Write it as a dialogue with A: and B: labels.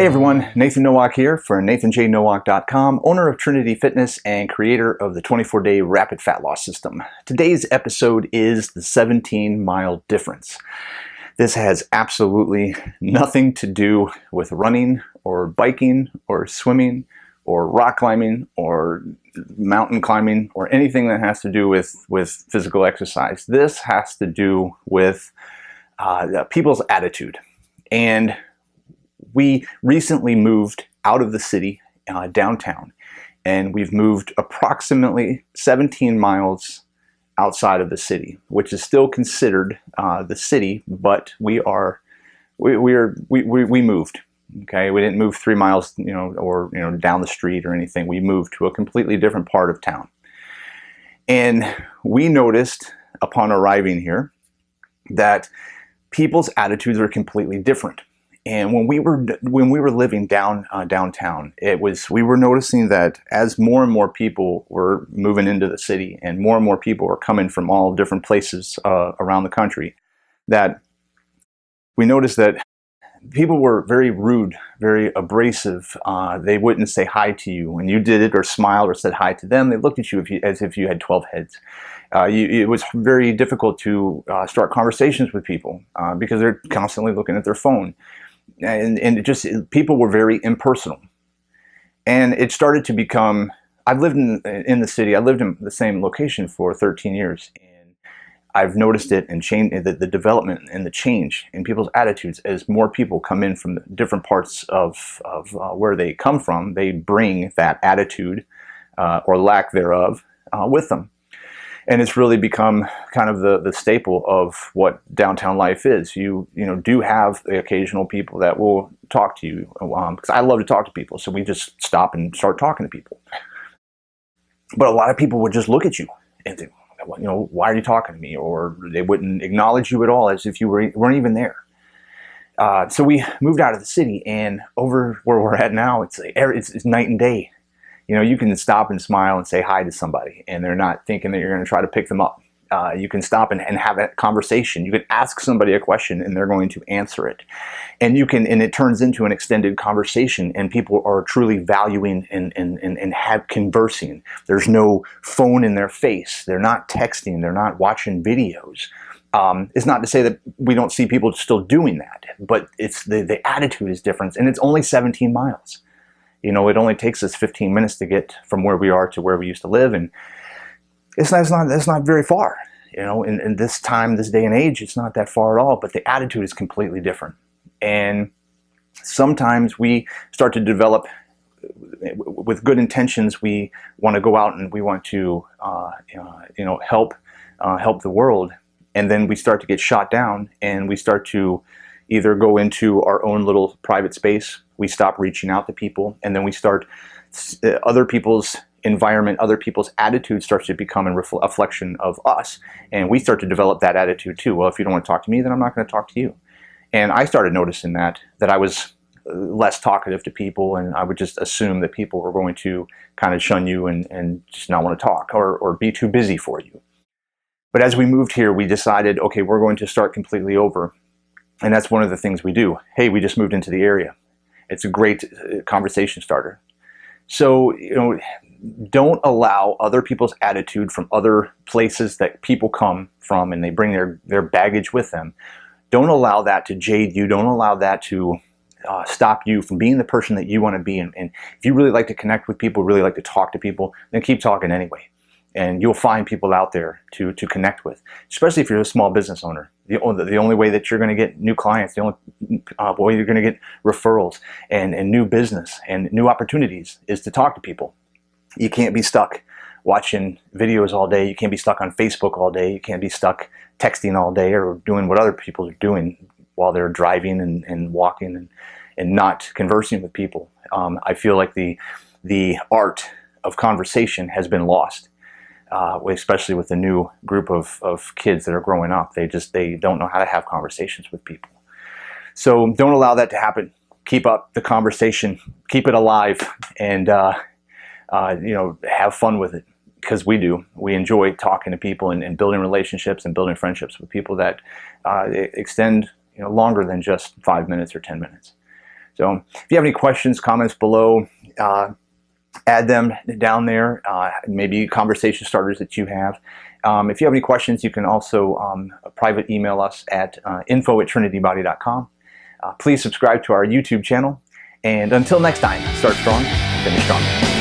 A: Hey everyone, Nathan Nowak here for NathanJNowak.com, owner of Trinity Fitness and creator of the 24-day rapid fat loss system. Today's episode is the 17-mile difference. This has absolutely nothing to do with running or biking or swimming or rock climbing or mountain climbing or anything that has to do with physical exercise. This has to do with people's attitude. And we recently moved out of the city, downtown, and we've moved approximately 17 miles outside of the city, which is still considered the city, but we moved. Okay, we didn't move 3 miles, or down the street or anything. We moved to a completely different part of town, and we noticed upon arriving here that people's attitudes are completely different. And when we were living downtown, we were noticing that as more and more people were moving into the city and more people were coming from all different places around the country, that we noticed that people were very rude, very abrasive. They wouldn't say hi to you when you did it or smiled or said hi to them. They looked at you as if you had 12 heads. It was very difficult to start conversations with people because they're constantly looking at their phone. And people were very impersonal, and it started to become. I've lived in the city. I lived in the same location for 13 years, and I've noticed it and changed the development and the change in people's attitudes as more people come in from different parts of where they come from. They bring that attitude or lack thereof with them. And it's really become kind of the staple of what downtown life is. You do have the occasional people that will talk to you, because I love to talk to people, so we just stop and start talking to people. But a lot of people would just look at you and think, why are you talking to me? Or they wouldn't acknowledge you at all, as if you weren't even there. So we moved out of the city, and over where we're at now, it's night and day. You can stop and smile and say hi to somebody, and they're not thinking that you're going to try to pick them up. You can stop and have a conversation. You can ask somebody a question, and they're going to answer it. And it turns into an extended conversation, and people are truly valuing and have conversing. There's no phone in their face. They're not texting. They're not watching videos. It's not to say that we don't see people still doing that, but it's the attitude is different, and it's only 17 miles. It only takes us 15 minutes to get from where we are to where we used to live, and it's not very far. In this day and age, it's not that far at all. But the attitude is completely different, and sometimes we start to develop with good intentions. We want to go out and we want to help the world, and then we start to get shot down, and we start to either go into our own little private space. We stop reaching out to people, and then we start other people's environment, other people's attitude starts to become a reflection of us, and we start to develop that attitude too. Well, if you don't want to talk to me, then I'm not going to talk to you. And I started noticing that I was less talkative to people, and I would just assume that people were going to kind of shun you and just not want to talk or be too busy for you. But as we moved here, we decided, okay, we're going to start completely over. And that's one of the things we do. Hey, we just moved into the area. It's a great conversation starter. So, don't allow other people's attitude from other places that people come from, and they bring their baggage with them. Don't allow that to jade you. Don't allow that to stop you from being the person that you want to be. And if you really like to connect with people, really like to talk to people, then keep talking anyway. And you'll find people out there to connect with, especially if you're a small business owner. The only way that you're going to get new clients, the only way you're going to get referrals and new business and new opportunities is to talk to people. You can't be stuck watching videos all day. You can't be stuck on Facebook all day. You can't be stuck texting all day or doing what other people are doing while they're driving and walking and not conversing with people. I feel like the art of conversation has been lost. Especially with the new group of kids that are growing up. They don't know how to have conversations with people. So don't allow that to happen. Keep up the conversation, keep it alive, and have fun with it, because we do. We enjoy talking to people and building relationships and building friendships with people that extend longer than just 5 minutes or 10 minutes. So if you have any questions, comments below, add them down there, maybe conversation starters that you have. If you have any questions, you can also private email us at info@trinitybody.com. Please subscribe to our YouTube channel. And until next time, start strong, finish strong.